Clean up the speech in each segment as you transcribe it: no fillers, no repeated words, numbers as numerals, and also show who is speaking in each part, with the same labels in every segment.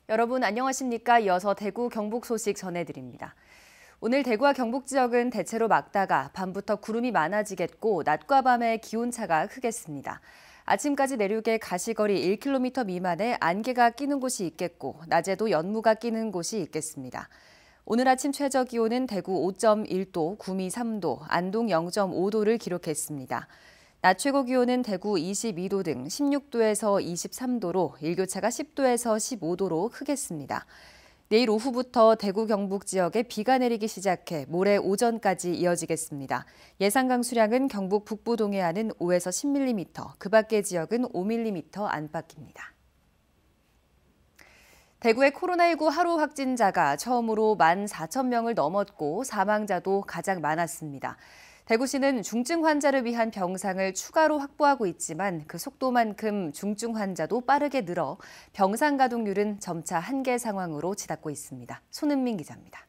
Speaker 1: 여러분 안녕하십니까? 이어서 대구, 경북 소식 전해드립니다. 오늘 대구와 경북 지역은 대체로 맑다가 밤부터 구름이 많아지겠고 낮과 밤의 기온차가 크겠습니다. 아침까지 내륙에 가시거리 1km 미만의 안개가 끼는 곳이 있겠고 낮에도 연무가 끼는 곳이 있겠습니다. 오늘 아침 최저 기온은 대구 5.1도, 구미 3도, 안동 0.5도를 기록했습니다. 낮 최고 기온은 대구 22도 등 16도에서 23도로 일교차가 10도에서 15도로 크겠습니다. 내일 오후부터 대구 경북 지역에 비가 내리기 시작해 모레 오전까지 이어지겠습니다. 예상 강수량은 경북 북부 동해안은 5에서 10mm, 그 밖의 지역은 5mm 안팎입니다. 대구의 코로나19 하루 확진자가 처음으로 14,000명을 넘었고 사망자도 가장 많았습니다. 대구시는 중증 환자를 위한 병상을 추가로 확보하고 있지만 그 속도만큼 중증 환자도 빠르게 늘어 병상 가동률은 점차 한계 상황으로 치닫고 있습니다. 손은민 기자입니다.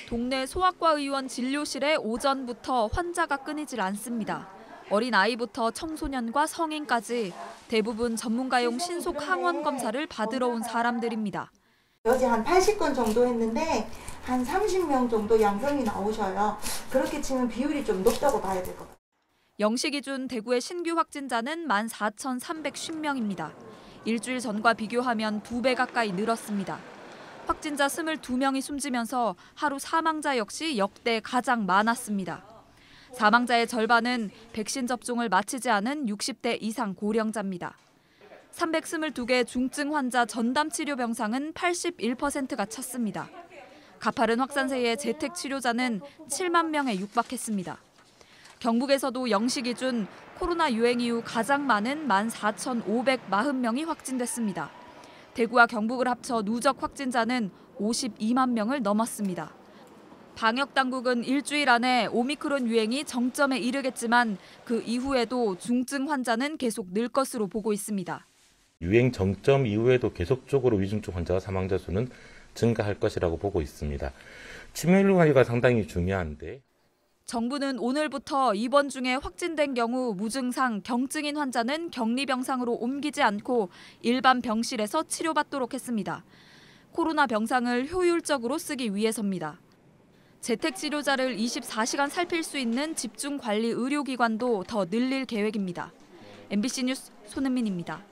Speaker 2: 동네 소아과 의원 진료실에 오전부터 환자가 끊이질 않습니다. 어린아이부터 청소년과 성인까지 대부분 전문가용 신속 항원 검사를 받으러 온 사람들입니다.
Speaker 3: 어제 한 80건 정도 했는데 한 30명 정도 양성이 나오셔요. 그렇게 치면 비율이 좀 높다고 봐야 될 것 같아요.
Speaker 2: 0시 기준 대구의 신규 확진자는 14,350명입니다. 일주일 전과 비교하면 2배 가까이 늘었습니다. 확진자 22명이 숨지면서 하루 사망자 역시 역대 가장 많았습니다. 사망자의 절반은 백신 접종을 마치지 않은 60대 이상 고령자입니다. 322개 중증 환자 전담 치료 병상은 81%가 찼습니다. 가파른 확산세의 재택 치료자는 7만 명에 육박했습니다. 경북에서도 0시 기준 코로나 유행 이후 가장 많은 14,540명이 확진됐습니다. 대구와 경북을 합쳐 누적 확진자는 52만 명을 넘었습니다. 방역 당국은 일주일 안에 오미크론 유행이 정점에 이르겠지만 그 이후에도 중증 환자는 계속 늘 것으로 보고 있습니다.
Speaker 4: 유행 정점 이후에도 계속적으로 위중증 환자와 사망자 수는 증가할 것이라고 보고 있습니다. 치명률 관리가 상당히 중요한데
Speaker 2: 정부는 오늘부터 입원 중에 확진된 경우 무증상, 경증인 환자는 격리병상으로 옮기지 않고 일반 병실에서 치료받도록 했습니다. 코로나 병상을 효율적으로 쓰기 위해서입니다. 재택치료자를 24시간 살필 수 있는 집중관리 의료기관도 더 늘릴 계획입니다. MBC 뉴스 손은민입니다.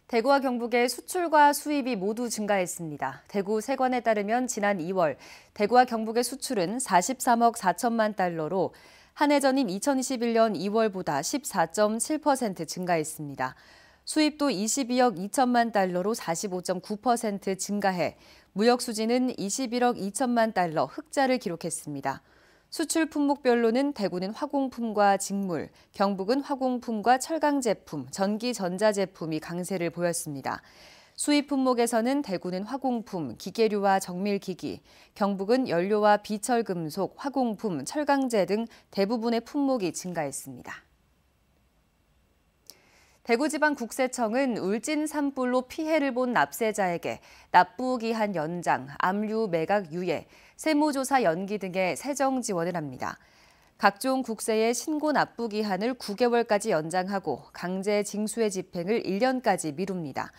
Speaker 1: 대구와 경북의 수출과 수입이 모두 증가했습니다. 대구 세관에 따르면 지난 2월 대구와 경북의 수출은 43억 4천만 달러로 한 해 전인 2021년 2월보다 14.7% 증가했습니다. 수입도 22억 2천만 달러로 45.9% 증가해 무역 수지는 21억 2천만 달러 흑자를 기록했습니다. 수출 품목별로는 대구는 화공품과 직물, 경북은 화공품과 철강 제품, 전기 전자 제품이 강세를 보였습니다. 수입 품목에서는 대구는 화공품, 기계류와 정밀기기, 경북은 연료와 비철금속, 화공품, 철강제 등 대부분의 품목이 증가했습니다. 대구지방국세청은 울진 산불로 피해를 본 납세자에게 납부기한 연장, 압류 매각 유예, 세무조사 연기 등의 세정 지원을 합니다. 각종 국세의 신고 납부기한을 9개월까지 연장하고 강제 징수의 집행을 1년까지 미룹니다.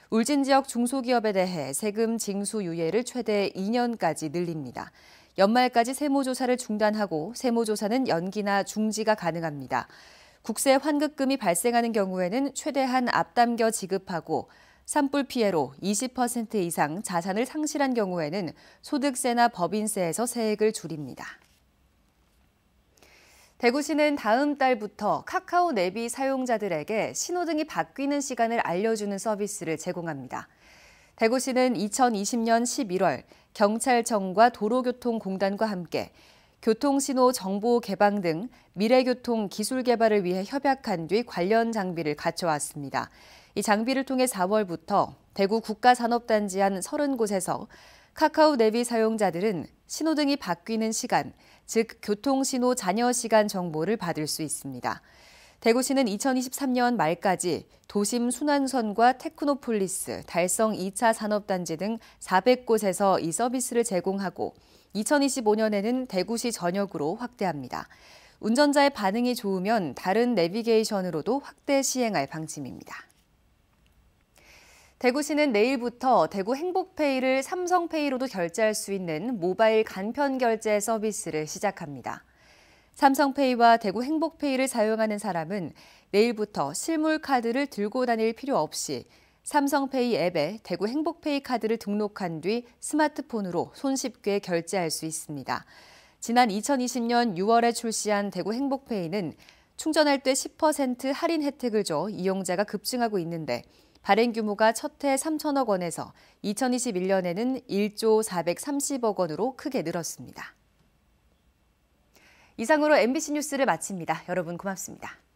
Speaker 1: 울진 지역 중소기업에 대해 세금 징수 유예를 최대 2년까지 늘립니다. 연말까지 세무조사를 중단하고 세무조사는 연기나 중지가 가능합니다. 국세 환급금이 발생하는 경우에는 최대한 앞당겨 지급하고 산불 피해로 20% 이상 자산을 상실한 경우에는 소득세나 법인세에서 세액을 줄입니다. 대구시는 다음 달부터 카카오 내비 사용자들에게 신호등이 바뀌는 시간을 알려주는 서비스를 제공합니다. 대구시는 2020년 11월 경찰청과 도로교통공단과 함께 교통신호 정보 개방 등 미래교통 기술 개발을 위해 협약한 뒤 관련 장비를 갖춰왔습니다. 이 장비를 통해 4월부터 대구 국가산업단지 안 30곳에서 카카오 내비 사용자들은 신호등이 바뀌는 시간, 즉 교통신호 잔여 시간 정보를 받을 수 있습니다. 대구시는 2023년 말까지 도심 순환선과 테크노폴리스, 달성 2차 산업단지 등 400곳에서 이 서비스를 제공하고 2025년에는 대구시 전역으로 확대합니다. 운전자의 반응이 좋으면 다른 내비게이션으로도 확대 시행할 방침입니다. 대구시는 내일부터 대구 행복페이를 삼성페이로도 결제할 수 있는 모바일 간편 결제 서비스를 시작합니다. 삼성페이와 대구 행복페이를 사용하는 사람은 내일부터 실물 카드를 들고 다닐 필요 없이 삼성페이 앱에 대구 행복페이 카드를 등록한 뒤 스마트폰으로 손쉽게 결제할 수 있습니다. 지난 2020년 6월에 출시한 대구 행복페이는 충전할 때 10% 할인 혜택을 줘 이용자가 급증하고 있는데 발행 규모가 첫 해 3천억 원에서 2021년에는 1조 430억 원으로 크게 늘었습니다. 이상으로 MBC 뉴스를 마칩니다. 여러분 고맙습니다.